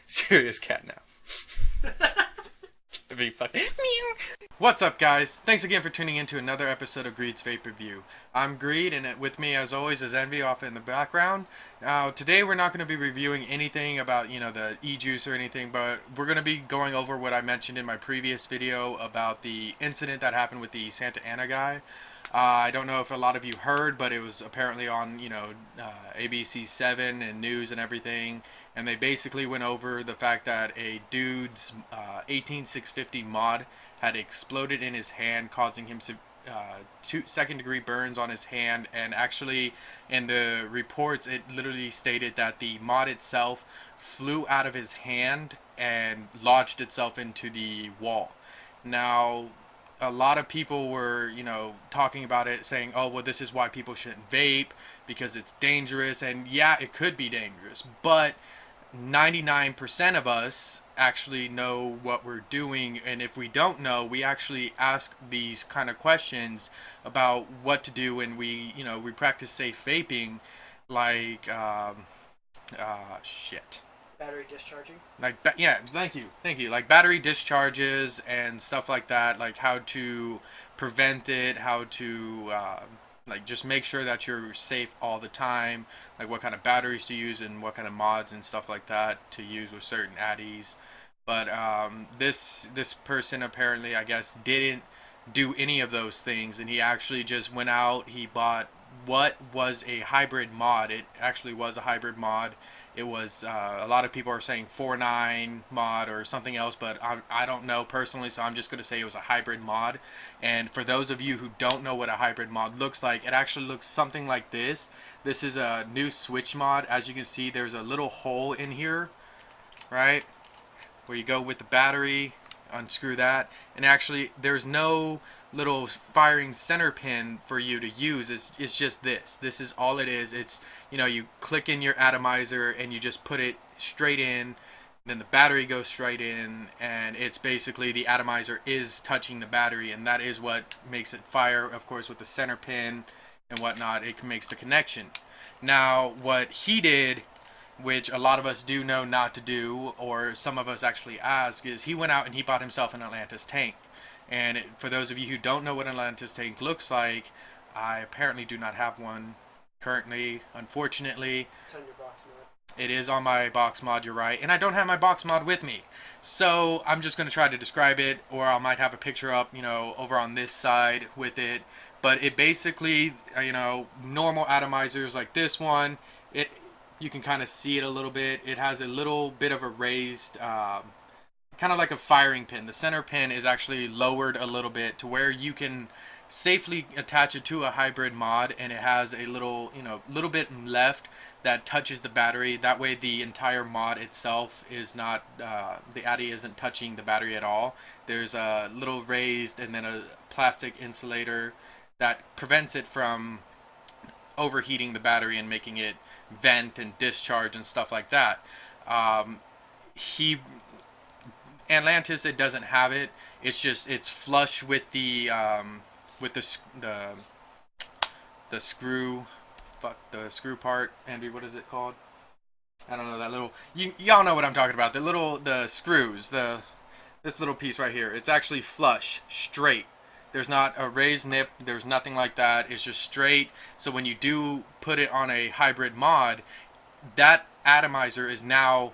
Serious cat now. It'd be fucking. What's up, guys? Thanks again for tuning in to another episode of Greed's Vape Review. I'm Greed, and with me, as always, is Envy off in the background. Now, today we're not going to be reviewing anything about, the e-juice or anything, but we're going to be going over what I mentioned in my previous video about the incident that happened with the Santa Ana guy. I don't know if a lot of you heard, but it was apparently on, ABC 7 and news and everything. And they basically went over the fact that a dude's 18650 mod had exploded in his hand, causing him second-degree burns on his hand. And actually, in the reports, it literally stated that the mod itself flew out of his hand and lodged itself into the wall. Now, a lot of people were, talking about it, saying, oh, well, this is why people shouldn't vape, because it's dangerous. And yeah, it could be dangerous, but 99% of us actually know what we're doing. And if we don't know, we actually ask these kind of questions about what to do when we practice safe vaping, like, shit. Battery discharging? Yeah, thank you. Like battery discharges and stuff like that, like how to prevent it, how to, just make sure that you're safe all the time, like what kind of batteries to use and what kind of mods and stuff like that to use with certain addies. But this person apparently, I guess, didn't do any of those things, and he actually just went out, he bought what was a hybrid mod. It actually was a hybrid mod. It was, a lot of people are saying 4.9 mod or something else, but I don't know personally, so I'm just going to say it was a hybrid mod. And for those of you who don't know what a hybrid mod looks like, it actually looks something like this. This is a new switch mod. As you can see, there's a little hole in here, right, where you go with the battery, unscrew that, and actually there's no little firing center pin for you to use. It's just this is all it is. It's, you click in your atomizer and you just put it straight in, then the battery goes straight in, and it's basically the atomizer is touching the battery, and that is what makes it fire. Of course, with the center pin and whatnot, it makes the connection. Now what he did, which a lot of us do know not to do, or some of us actually ask, is he went out and he bought himself an Atlantis tank. And for those of you who don't know what an Atlantis tank looks like, I apparently do not have one currently, unfortunately. It's on your box mod. It is on my box mod, you're right. And I don't have my box mod with me. So I'm just going to try to describe it, or I might have a picture up, over on this side with it. But it basically, normal atomizers like this one, you can kind of see it a little bit. It has a little bit of a raised, kind of like a firing pin. The center pin is actually lowered a little bit to where you can safely attach it to a hybrid mod, and it has a little bit left that touches the battery. That way the entire mod itself is not, the addy isn't touching the battery at all. There's a little raised and then a plastic insulator that prevents it from overheating the battery and making it vent and discharge and stuff like that. Atlantis, it doesn't have it. It's flush with the screw. Fuck, the screw part. Andy, what is it called? I don't know, that little, y'all know what I'm talking about. The screws, this little piece right here. It's actually flush, straight. There's not a raised nip. There's nothing like that. It's just straight. So when you do put it on a hybrid mod, that atomizer is now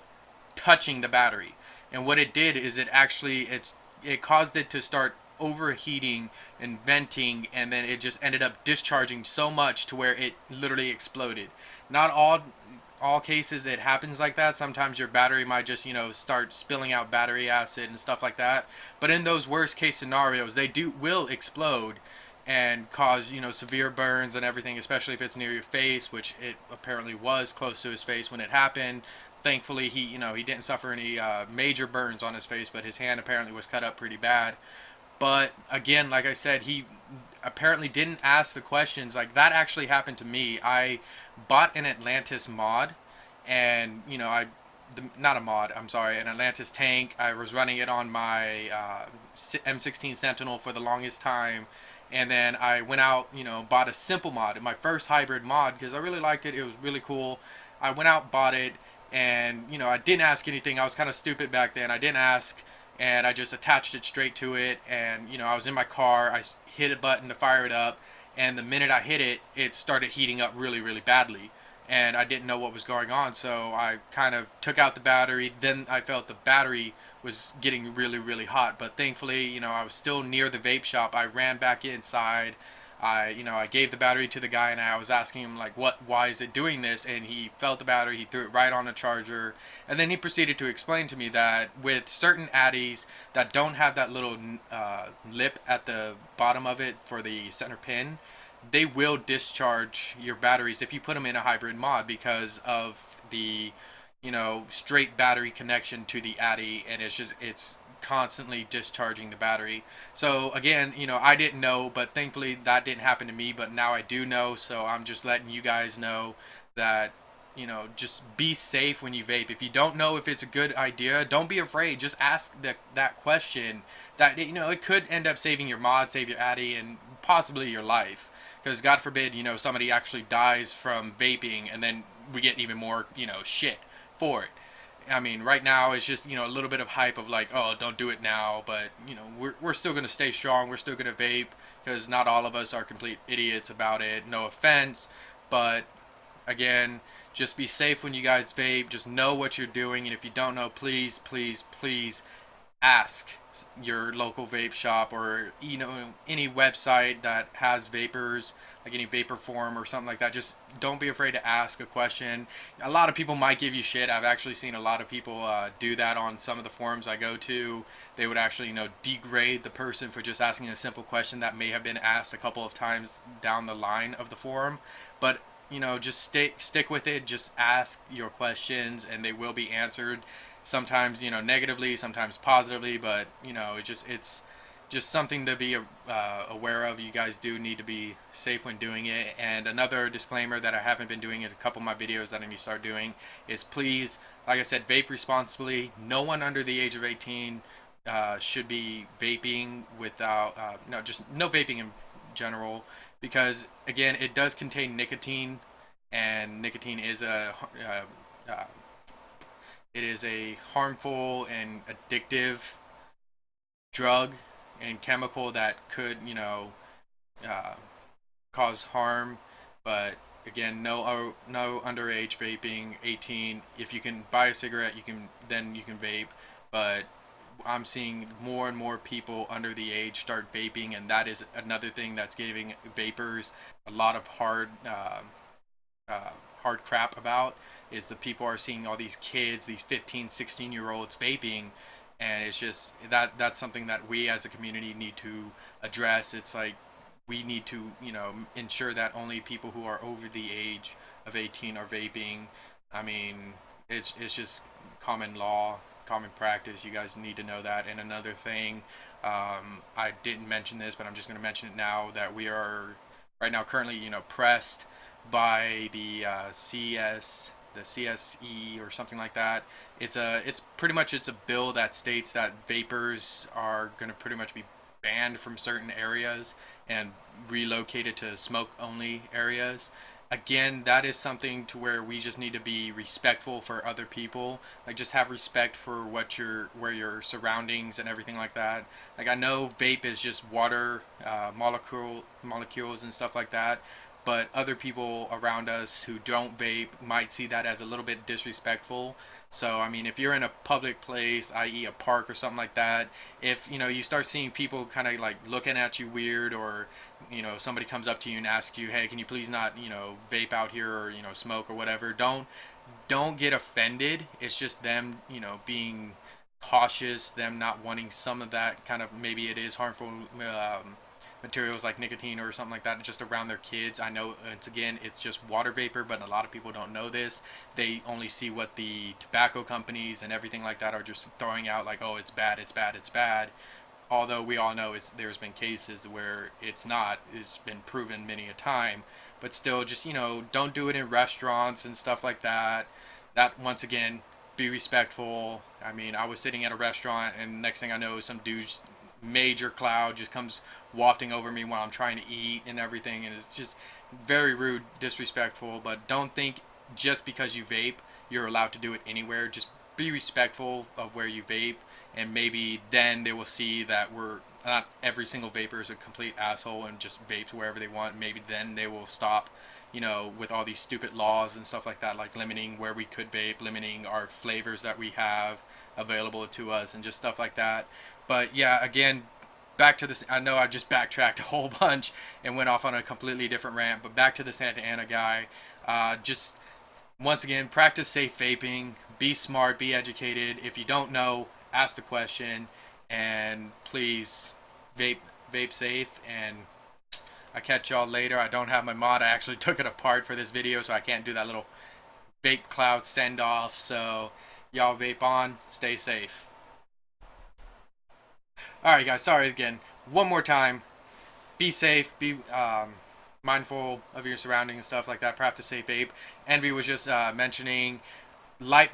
touching the battery. And what it did is it caused it to start overheating and venting, and then it just ended up discharging so much to where it literally exploded. Not all cases it happens like that. Sometimes your battery might just, start spilling out battery acid and stuff like that. But in those worst case scenarios, they will explode and cause, severe burns and everything, especially if it's near your face, which it apparently was close to his face when it happened. Thankfully, he didn't suffer any major burns on his face, but his hand apparently was cut up pretty bad. But again, like I said, he apparently didn't ask the questions. Like, that actually happened to me. I bought an Atlantis mod, and not a mod, I'm sorry, an Atlantis tank. I was running it on my M16 Sentinel for the longest time, and then I went out, bought a simple mod, my first hybrid mod, because I really liked it. It was really cool. I went out, bought it, And I didn't ask anything. I was kind of stupid back then. I didn't ask, and I just attached it straight to it. And I was in my car. I hit a button to fire it up, and the minute I hit it, it started heating up really, really badly. And I didn't know what was going on, so I kind of took out the battery. Then I felt the battery was getting really, really hot. But thankfully, I was still near the vape shop. I ran back inside. I gave the battery to the guy, and I was asking him like, why is it doing this? And he felt the battery, he threw it right on the charger, and then he proceeded to explain to me that with certain addies that don't have that little lip at the bottom of it for the center pin, they will discharge your batteries if you put them in a hybrid mod because of the straight battery connection to the addy, and it's constantly discharging the battery. So again, I didn't know, but thankfully that didn't happen to me, but now I do know. So I'm just letting you guys know that just be safe when you vape. If you don't know if it's a good idea, don't be afraid. Just ask that question. That it could end up saving your mod, save your addy, and possibly your life. Because God forbid, somebody actually dies from vaping, and then we get even more, shit for it. I mean, right now it's just a little bit of hype of like, oh, don't do it now, but we're still gonna stay strong. We're still gonna vape because not all of us are complete idiots about it. No offense, but again, just be safe when you guys vape. Just know what you're doing, and if you don't know, please, please, please ask your local vape shop or any website that has vapors, like any vapor forum or something like that. Just don't be afraid to ask a question. A lot of people might give you shit. I've actually seen a lot of people do that on some of the forums I go to. They would actually degrade the person for just asking a simple question that may have been asked a couple of times down the line of the forum. But just stick with it. Just ask your questions and they will be answered. Sometimes negatively, sometimes positively, but it's just something to be aware of. You guys do need to be safe when doing it. And another disclaimer that I haven't been doing in a couple of my videos that I need to start doing is, please, like I said, vape responsibly. No one under the age of 18 should be vaping without just no vaping in general, because again, it does contain nicotine, and nicotine is a harmful and addictive drug and chemical that could uh, cause harm. But again, no underage vaping. 18. If you can buy a cigarette, you can vape. But I'm seeing more and more people under the age start vaping, and that is another thing that's giving vapors a lot of uh, hard crap about, is the people are seeing all these kids, these 15, 16-year olds vaping, and it's just that's something that we as a community need to address. It's like we need to ensure that only people who are over the age of 18 are vaping. I mean, it's just common law, common practice. You guys need to know that. And another thing, I didn't mention this, but I'm just going to mention it now, that we are right now currently pressed by the the CSE or something like that. It's pretty much, it's a bill that states that vapors are going to pretty much be banned from certain areas and relocated to smoke only areas. Again, that is something to where we just need to be respectful for other people. Like, just have respect for where your surroundings and everything like that. Like, I know vape is just water molecules and stuff like that, but other people around us who don't vape might see that as a little bit disrespectful. So I mean, if you're in a public place, i.e. a park or something like that, if you start seeing people kind of like looking at you weird, or somebody comes up to you and asks you, hey, can you please not vape out here, or smoke or whatever, don't get offended. It's just them being cautious, them not wanting some of that kind of, maybe it is harmful materials like nicotine or something like that just around their kids. I know it's just water vapor, but a lot of people don't know this. They only see what the tobacco companies and everything like that are just throwing out, like, oh, it's bad, it's bad, it's bad. Although we all know there's been cases where it's not. It's been proven many a time. But still, just don't do it in restaurants and stuff like that. That, once again, be respectful. I mean, I was sitting at a restaurant, and next thing I know, some dude's major cloud just comes wafting over me while I'm trying to eat and everything, and it's just very rude, disrespectful. But don't think just because you vape you're allowed to do it anywhere. Just be respectful of where you vape, and maybe then they will see that we're not every single vapor is a complete asshole and just vapes wherever they want. Maybe then they will stop, with all these stupid laws and stuff like that, like limiting where we could vape, limiting our flavors that we have available to us, and just stuff like that. But yeah, again, back to this. I know I just backtracked a whole bunch and went off on a completely different rant, but back to the Santa Ana guy. Just once again, practice safe vaping. Be smart. Be educated. If you don't know, ask the question, and please vape safe. And I catch y'all later. I don't have my mod. I actually took it apart for this video, so I can't do that little vape cloud send off. So y'all vape on. Stay safe. All right, guys. Sorry again. One more time. Be safe. Be mindful of your surroundings and stuff like that. Practice safe vape. Envy was just mentioning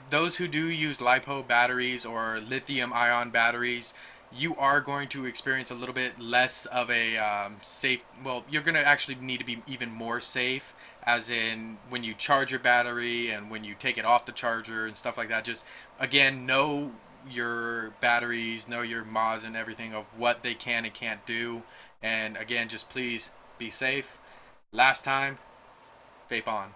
those who do use lipo batteries or lithium ion batteries. You are going to experience a little bit less of a safe. Well, you're going to actually need to be even more safe, as in when you charge your battery and when you take it off the charger and stuff like that. Just again, know your batteries, know your mods and everything of what they can and can't do. And again, just please be safe. Last time, vape on.